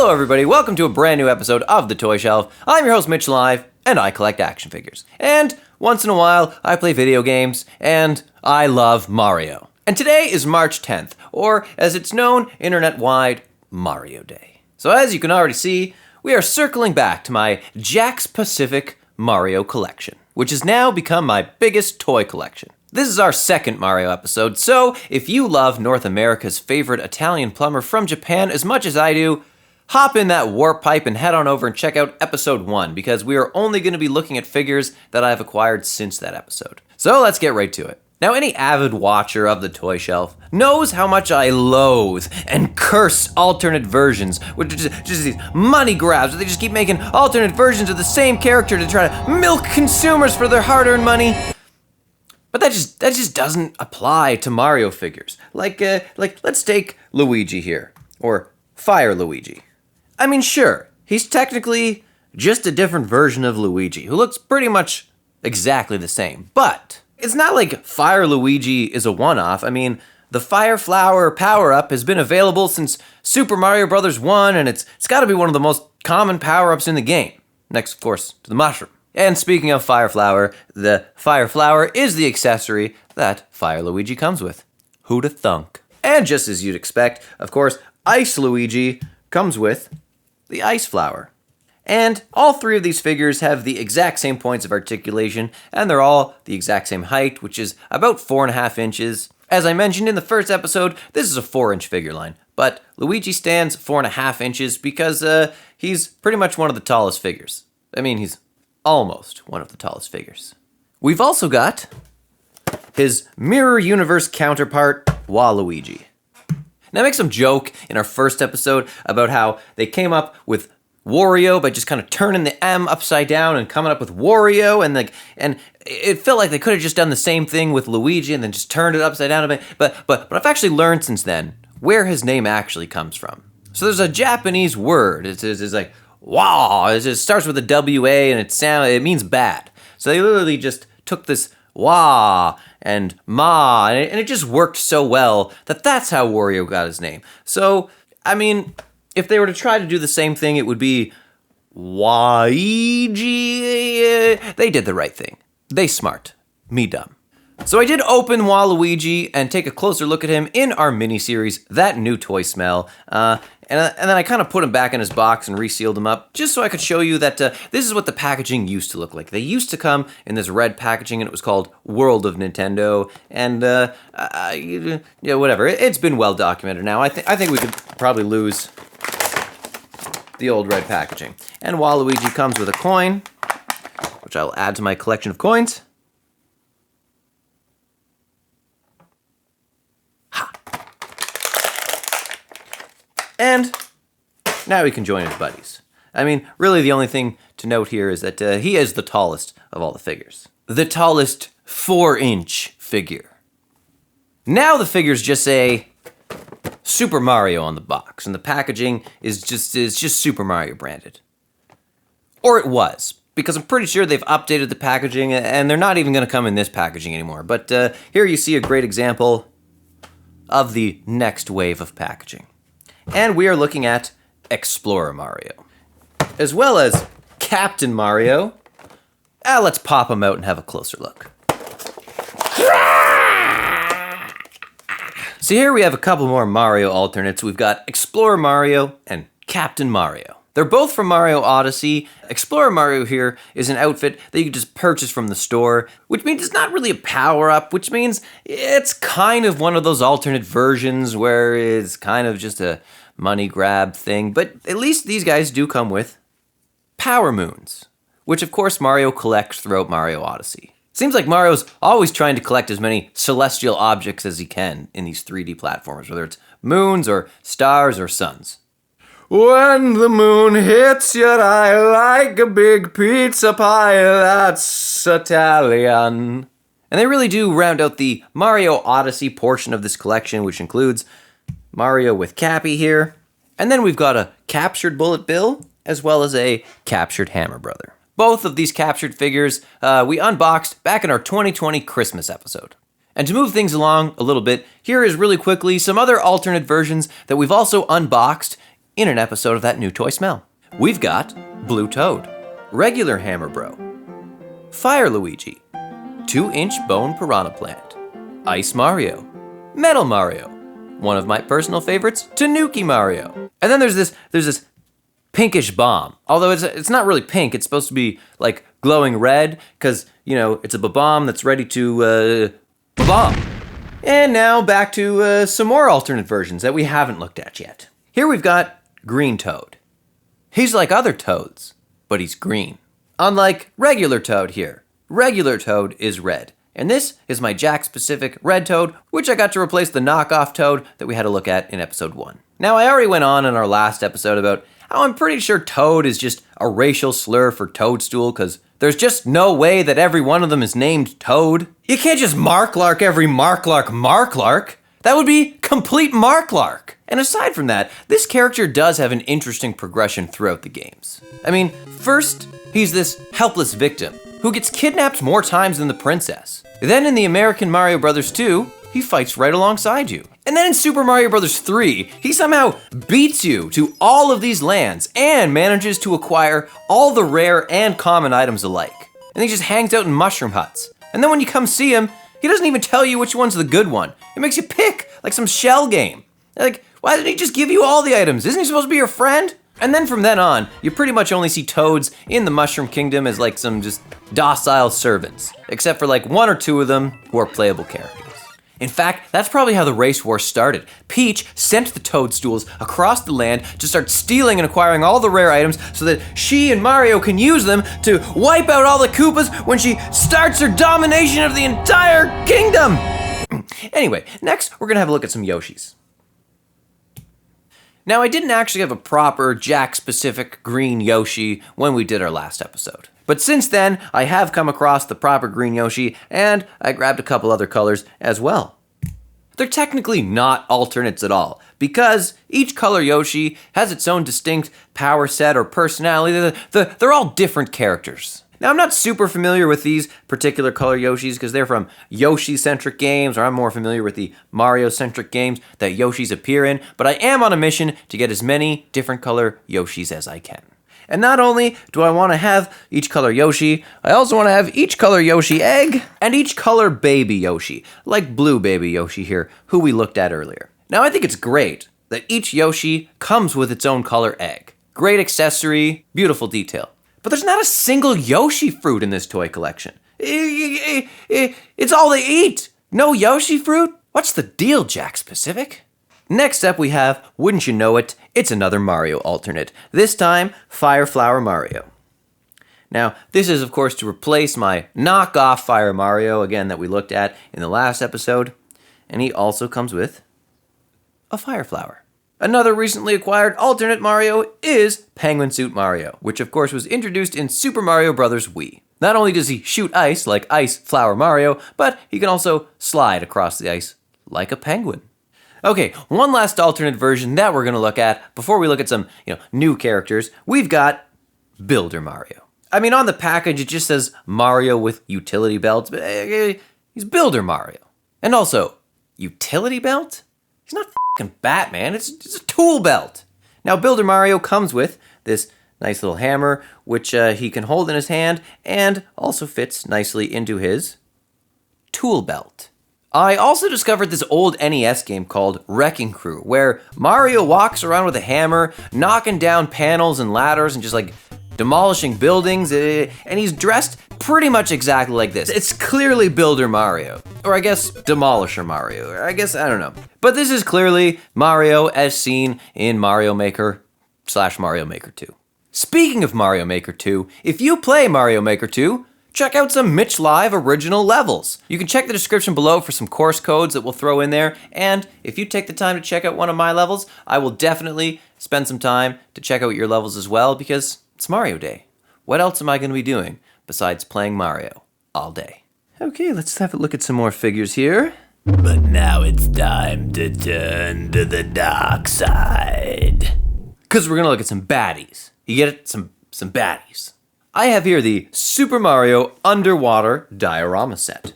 Hello everybody, welcome to a brand new episode of The Toy Shelf. I'm your host Mitch Live, and I collect action figures. And once in a while, I play video games, and I love Mario. And today is March 10th, or as it's known internet-wide, Mario Day. So as you can already see, we are circling back to my Jakks Pacific Mario collection, which has now become my biggest toy collection. This is our second Mario episode, so if you love North America's favorite Italian plumber from Japan as much as I do, hop in that warp pipe and head on over and check out episode 1, because we are only going to be looking at figures that I've acquired since that episode. So let's get right to it. Now, any avid watcher of The Toy Shelf knows how much I loathe and curse alternate versions, which are just these money grabs, where they just keep making alternate versions of the same character to try to milk consumers for their hard-earned money. But that just doesn't apply to Mario figures. Like let's take Luigi here, or Fire Luigi. I mean, sure, he's technically just a different version of Luigi, who looks pretty much exactly the same. But it's not like Fire Luigi is a one-off. I mean, the Fire Flower power-up has been available since Super Mario Bros. 1, and it's got to be one of the most common power-ups in the game. Next, of course, to the mushroom. And speaking of Fire Flower, the Fire Flower is the accessory that Fire Luigi comes with. Who'da thunk? And just as you'd expect, of course, Ice Luigi comes with the Ice Flower. And all three of these figures have the exact same points of articulation, and they're all the exact same height, which is about 4.5 inches. As I mentioned in the first episode, this is a 4-inch figure line, but Luigi stands 4.5 inches because he's pretty much one of the tallest figures. I mean, he's almost one of the tallest figures. We've also got his Mirror Universe counterpart, Waluigi. Now, I make some joke in our first episode about how they came up with Wario by just kind of turning the M upside down and coming up with Wario, and it felt like they could have just done the same thing with Luigi and then just turned it upside down a bit. But I've actually learned since then where his name actually comes from. So there's a Japanese word. It's like wow. It starts with a W-A and it means bad. So they literally just took this wah and ma, and it just worked so well that that's how Wario got his name. So, I mean, if they were to try to do the same thing, it would be Waigi. They did the right thing. They smart. Me dumb. So I did open Waluigi and take a closer look at him in our mini-series, That New Toy Smell. And then I kind of put him back in his box and resealed him up, just so I could show you that this is what the packaging used to look like. They used to come in this red packaging, and it was called World of Nintendo. And, whatever. It's been well documented now. I think we could probably lose the old red packaging. And Waluigi comes with a coin, which I will add to my collection of coins. And now he can join his buddies. I mean, really the only thing to note here is that he is the tallest of all the figures. The tallest 4-inch figure. Now the figures just say Super Mario on the box, and the packaging is just Super Mario branded. Or it was, because I'm pretty sure they've updated the packaging, and they're not even going to come in this packaging anymore. But here you see a great example of the next wave of packaging. And we are looking at Explorer Mario, as well as Captain Mario. Let's pop him out and have a closer look. So here we have a couple more Mario alternates. We've got Explorer Mario and Captain Mario. They're both from Mario Odyssey. Explorer Mario here is an outfit that you can just purchase from the store, which means it's not really a power-up, which means it's kind of one of those alternate versions where it's kind of just a money grab thing. But at least these guys do come with Power Moons, which of course Mario collects throughout Mario Odyssey. Seems like Mario's always trying to collect as many celestial objects as he can in these 3D platformers, whether it's moons or stars or suns. When the moon hits your eye like a big pizza pie, that's Italian. And they really do round out the Mario Odyssey portion of this collection, which includes Mario with Cappy here. And then we've got a captured Bullet Bill, as well as a captured Hammer Brother. Both of these captured figures we unboxed back in our 2020 Christmas episode. And to move things along a little bit, here is really quickly some other alternate versions that we've also unboxed in an episode of That New Toy Smell. We've got Blue Toad, Regular Hammer Bro, Fire Luigi, 2-inch Bone Piranha Plant, Ice Mario, Metal Mario, one of my personal favorites, Tanuki Mario. And then there's this pinkish bomb. Although it's not really pink, it's supposed to be like glowing red, because, you know, it's a bomb that's ready to, bomb. And now back to some more alternate versions that we haven't looked at yet. Here we've got Green Toad. He's like other toads, but he's green. Unlike regular Toad here. Regular Toad is red. And this is my Jakks specific red Toad, which I got to replace the knockoff Toad that we had to look at in episode 1. Now, I already went on in our last episode about how I'm pretty sure Toad is just a racial slur for toadstool, because there's just no way that every one of them is named Toad. You can't just Marklark every Marklark. That would be complete Marklark. And aside from that, this character does have an interesting progression throughout the games. I mean, first, he's this helpless victim who gets kidnapped more times than the princess. Then in the American Mario Bros. 2, he fights right alongside you. And then in Super Mario Bros. 3, he somehow beats you to all of these lands and manages to acquire all the rare and common items alike. And he just hangs out in mushroom huts. And then when you come see him, he doesn't even tell you which one's the good one. It makes you pick, like some shell game. Like, why didn't he just give you all the items? Isn't he supposed to be your friend? And then from then on, you pretty much only see Toads in the Mushroom Kingdom as like some just docile servants, except for like 1 or 2 of them who are playable characters. In fact, that's probably how the race war started. Peach sent the toadstools across the land to start stealing and acquiring all the rare items so that she and Mario can use them to wipe out all the Koopas when she starts her domination of the entire kingdom. Anyway, next we're gonna have a look at some Yoshis. Now, I didn't actually have a proper Jakks-specific green Yoshi when we did our last episode. But since then, I have come across the proper green Yoshi, and I grabbed a couple other colors as well. They're technically not alternates at all, because each color Yoshi has its own distinct power set or personality. They're all different characters. Now, I'm not super familiar with these particular color Yoshis because they're from Yoshi-centric games, or I'm more familiar with the Mario-centric games that Yoshis appear in, but I am on a mission to get as many different color Yoshis as I can. And not only do I want to have each color Yoshi, I also want to have each color Yoshi egg and each color baby Yoshi, like blue baby Yoshi here, who we looked at earlier. Now, I think it's great that each Yoshi comes with its own color egg. Great accessory, beautiful detail. But there's not a single Yoshi fruit in this toy collection. It's all they eat. No Yoshi fruit? What's the deal, Jakks Pacific? Next up we have, wouldn't you know it, it's another Mario alternate. This time, Fire Flower Mario. Now, this is of course to replace my knockoff Fire Mario, again, that we looked at in the last episode. And he also comes with a Fire Flower. Another recently acquired alternate Mario is Penguin Suit Mario, which of course was introduced in Super Mario Bros. Wii. Not only does he shoot ice like Ice Flower Mario, but he can also slide across the ice like a penguin. Okay, one last alternate version that we're gonna look at before we look at some, new characters. We've got Builder Mario. I mean, on the package it just says Mario with utility belts, but he's Builder Mario. And also, utility belt? He's not f***ing Batman, it's a tool belt. Now, Builder Mario comes with this nice little hammer, which he can hold in his hand, and also fits nicely into his tool belt. I also discovered this old NES game called Wrecking Crew, where Mario walks around with a hammer, knocking down panels and ladders and just like demolishing buildings, and he's dressed pretty much exactly like this. It's clearly Builder Mario, or I guess Demolisher Mario, or I don't know. But this is clearly Mario as seen in Mario Maker / Mario Maker 2. Speaking of Mario Maker 2, if you play Mario Maker 2, check out some Mitch Live original levels. You can check the description below for some course codes that we'll throw in there, and if you take the time to check out one of my levels, I will definitely spend some time to check out your levels as well, because it's Mario Day. What else am I going to be doing besides playing Mario all day? Okay, let's have a look at some more figures here. But now it's time to turn to the dark side. Because we're going to look at some baddies. You get it? Some baddies. I have here the Super Mario Underwater Diorama Set,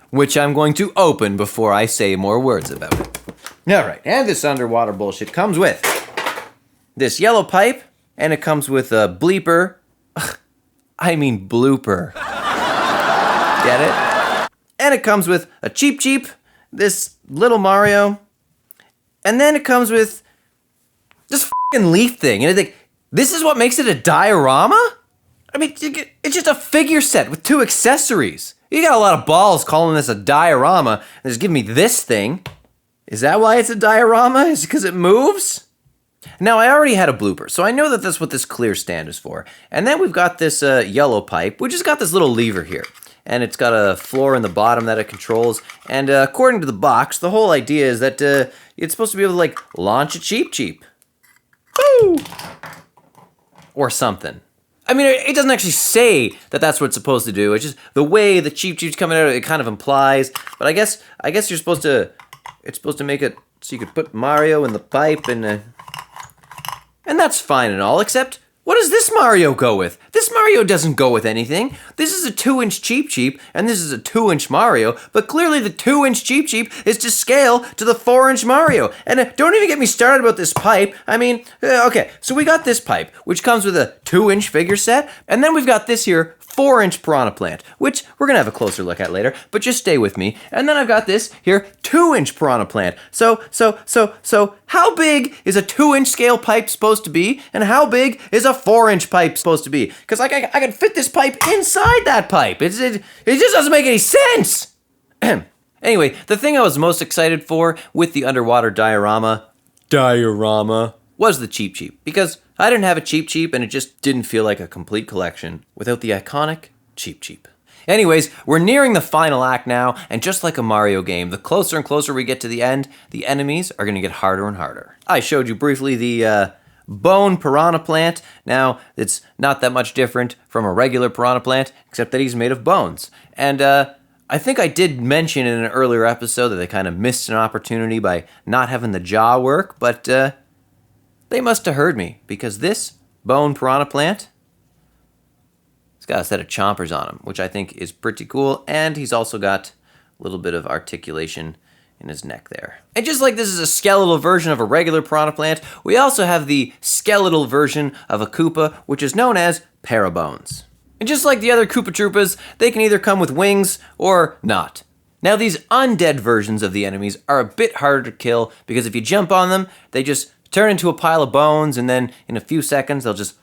which I'm going to open before I say more words about it. Alright, and this underwater bullshit comes with this yellow pipe, and it comes with a bleeper. I mean blooper. Get it? And it comes with a Cheep, this little Mario, and then it comes with this f***ing leaf thing. And I think, this is what makes it a diorama? I mean, it's just a figure set with 2 accessories. You got a lot of balls calling this a diorama and just give me this thing. Is that why it's a diorama? Is it because it moves? Now, I already had a blooper, so I know that that's what this clear stand is for. And then we've got this yellow pipe, which has got this little lever here. And it's got a floor in the bottom that it controls. And according to the box, the whole idea is that it's supposed to be able to, like, launch a Cheep. Woo! Or something. I mean, it doesn't actually say that that's what it's supposed to do. It's just the way the Cheep's coming out, it kind of implies. But I guess you're supposed to, it's supposed to make it so you could put Mario in the pipe and that's fine and all, except, what does this Mario go with? This Mario doesn't go with anything. This is a 2-inch Cheep, and this is a 2-inch Mario, but clearly the 2-inch Cheep is to scale to the 4-inch Mario. And don't even get me started about this pipe. I mean, okay, so we got this pipe, which comes with a 2-inch figure set, and then we've got this here 4-inch Piranha Plant, which we're gonna have a closer look at later, but just stay with me. And then I've got this here 2-inch Piranha Plant. So how big is a 2-inch scale pipe supposed to be, and how big is a 4-inch pipe supposed to be? Because I can fit this pipe inside that pipe. It just doesn't make any sense. Anyway, the thing I was most excited for with the underwater diorama was the Cheep, because I didn't have a Cheep and it just didn't feel like a complete collection without the iconic Cheep. Anyways, we're nearing the final act now, and just like a Mario game, the closer and closer we get to the end, the enemies are going to get harder and harder. I showed you briefly the bone Piranha Plant. Now, it's not that much different from a regular Piranha Plant, except that he's made of bones. And I think I did mention in an earlier episode that they kind of missed an opportunity by not having the jaw work, but they must have heard me, because this bone Piranha Plant, he's got a set of chompers on him, which I think is pretty cool, and he's also got a little bit of articulation in his neck there. And just like this is a skeletal version of a regular Piranha Plant, we also have the skeletal version of a Koopa, which is known as Parabones. And just like the other Koopa Troopas, they can either come with wings or not. Now, these undead versions of the enemies are a bit harder to kill, because if you jump on them, they just turn into a pile of bones, and then in a few seconds, they'll just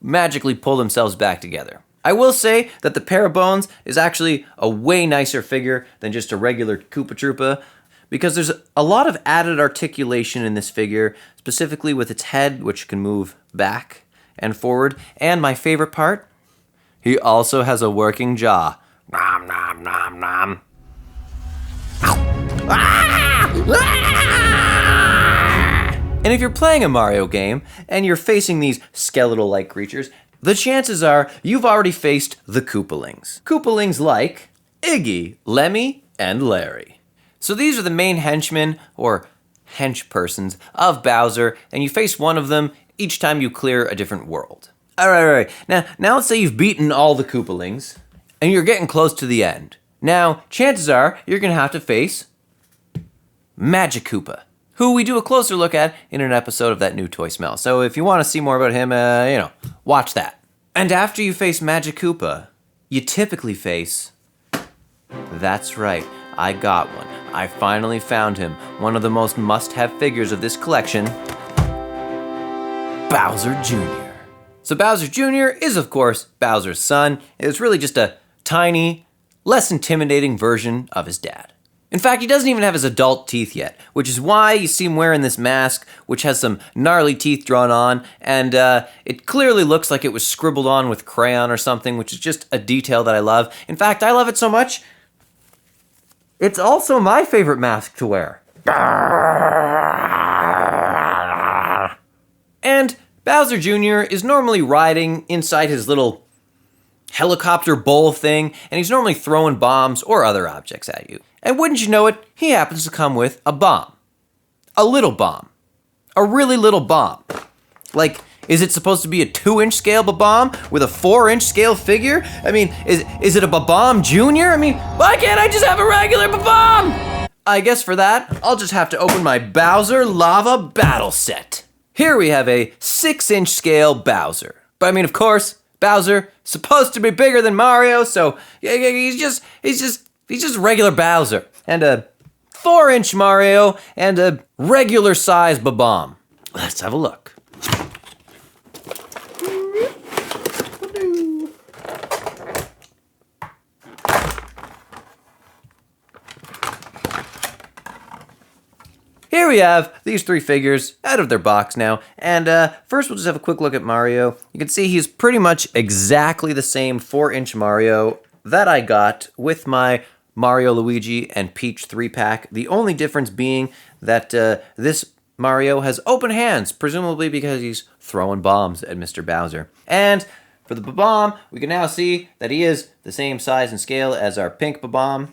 magically pull themselves back together. I will say that the Parabones is actually a way nicer figure than just a regular Koopa Troopa, because there's a lot of added articulation in this figure, specifically with its head, which can move back and forward. And my favorite part, he also has a working jaw. Nom, nom, nom, nom. And if you're playing a Mario game and you're facing these skeletal-like creatures, the chances are you've already faced the Koopalings. Koopalings like Iggy, Lemmy, and Larry. So these are the main henchmen, or hench persons, of Bowser, and you face one of them each time you clear a different world. Alright. Now let's say you've beaten all the Koopalings, and you're getting close to the end. Now, chances are you're going to have to face Magic Koopa, who we do a closer look at in an episode of That New Toy Smell. So if you want to see more about him, watch that. And after you face Magic Koopa, you typically face... That's right, I got one. I finally found him. One of the most must-have figures of this collection, Bowser Jr. So Bowser Jr. is, of course, Bowser's son. It's really just a tiny, less intimidating version of his dad. In fact, he doesn't even have his adult teeth yet, which is why you see him wearing this mask, which has some gnarly teeth drawn on, and it clearly looks like it was scribbled on with crayon or something, which is just a detail that I love. In fact, I love it so much, it's also my favorite mask to wear. And Bowser Jr. is normally riding inside his little helicopter bowl thing, and he's normally throwing bombs or other objects at you. And wouldn't you know it, he happens to come with a bomb. A little bomb. A really little bomb. Like, is it supposed to be a 2-inch scale bomb with a 4-inch scale figure? I mean, is it a bomb junior? I mean, why can't I just have a regular bomb? I guess for that, I'll just have to open my Bowser Lava Battle Set. Here we have a 6-inch scale Bowser. But I mean, of course, Bowser supposed to be bigger than Mario, so he's just regular Bowser. And a 4-inch Mario and a regular size Bob-omb. Let's have a look. Here we have these 3 figures out of their box now, and first we'll just have a quick look at Mario. You can see he's pretty much exactly the same 4-inch Mario that I got with my Mario, Luigi, and Peach 3-pack. The only difference being that this Mario has open hands, presumably because he's throwing bombs at Mr. Bowser. And for the Bob-omb, we can now see that he is the same size and scale as our pink Bob-omb.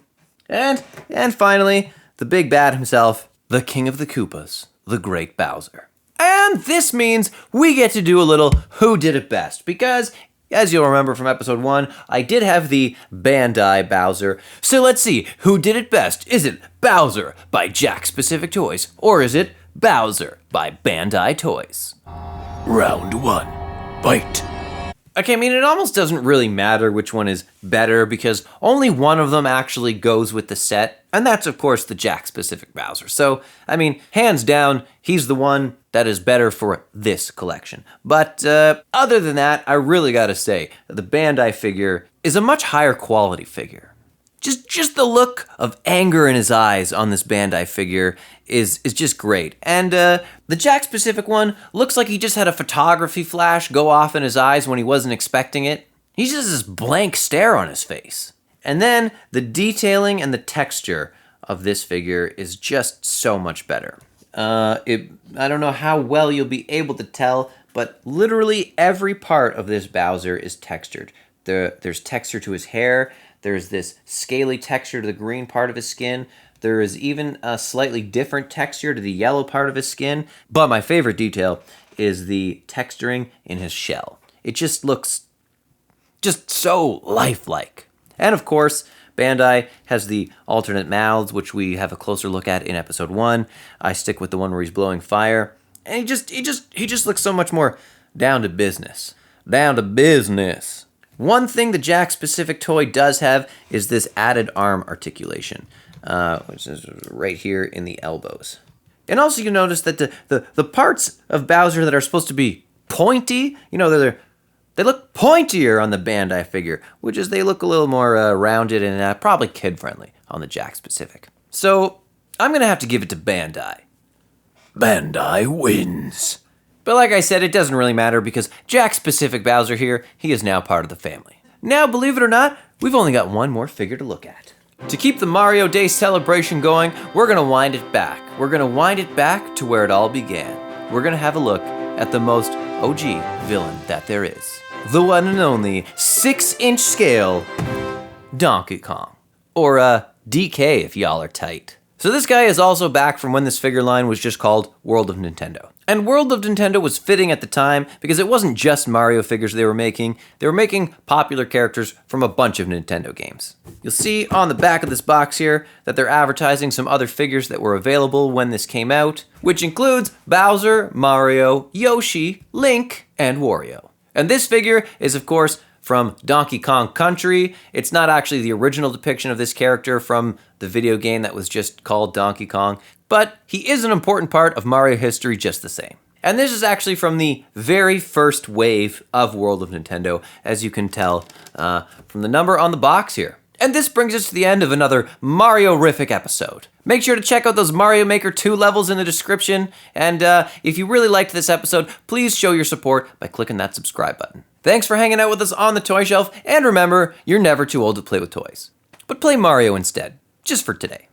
And finally, the big bad himself, the King of the Koopas, the Great Bowser. And this means we get to do a little Who Did It Best, because, as you'll remember from episode 1, I did have the Bandai Bowser. So let's see, who did it best? Is it Bowser by Jakks Specific Toys, or is it Bowser by Bandai Toys? Round 1, fight. Okay, I mean, it almost doesn't really matter which one is better because only one of them actually goes with the set, and that's, of course, the Jakks-specific Bowser. So, I mean, hands down, he's the one that is better for this collection. But other than that, I really gotta say, the Bandai figure is a much higher quality figure. Just the look of anger in his eyes on this Bandai figure is just great. And the Jakks-specific one looks like he just had a photography flash go off in his eyes when he wasn't expecting it. He's just this blank stare on his face. And then the detailing and the texture of this figure is just so much better. I don't know how well you'll be able to tell, but literally every part of this Bowser is textured. There's texture to his hair. There's this scaly texture to the green part of his skin. There is even a slightly different texture to the yellow part of his skin. But my favorite detail is the texturing in his shell. It just looks just so lifelike. And of course, Bandai has the alternate mouths, which we have a closer look at in episode 1. I stick with the one where he's blowing fire. And he just looks so much more down to business. Down to business. One thing the Jakks-specific toy does have is this added arm articulation, which is right here in the elbows. And also you notice that the parts of Bowser that are supposed to be pointy, you know, they look pointier on the Bandai figure, which is they look a little more rounded and probably kid-friendly on the Jakks-specific. So I'm going to have to give it to Bandai. Bandai wins. But like I said, it doesn't really matter because Jakks-specific Bowser here, he is now part of the family. Now, believe it or not, we've only got one more figure to look at. To keep the Mario Day celebration going, we're gonna wind it back. We're gonna wind it back to where it all began. We're gonna have a look at the most OG villain that there is. The one and only 6-inch scale Donkey Kong. Or DK if y'all are tight. So this guy is also back from when this figure line was just called World of Nintendo. And World of Nintendo was fitting at the time because it wasn't just Mario figures they were making popular characters from a bunch of Nintendo games. You'll see on the back of this box here that they're advertising some other figures that were available when this came out, which includes Bowser, Mario, Yoshi, Link, and Wario. And this figure is, of course, from Donkey Kong Country. It's not actually the original depiction of this character from the video game that was just called Donkey Kong, but he is an important part of Mario history just the same. And this is actually from the very first wave of World of Nintendo, as you can tell from the number on the box here. And this brings us to the end of another Mario-rific episode. Make sure to check out those Mario Maker 2 levels in the description, and if you really liked this episode, please show your support by clicking that subscribe button. Thanks for hanging out with us on the Toy Shelf, and remember, you're never too old to play with toys. But play Mario instead, just for today.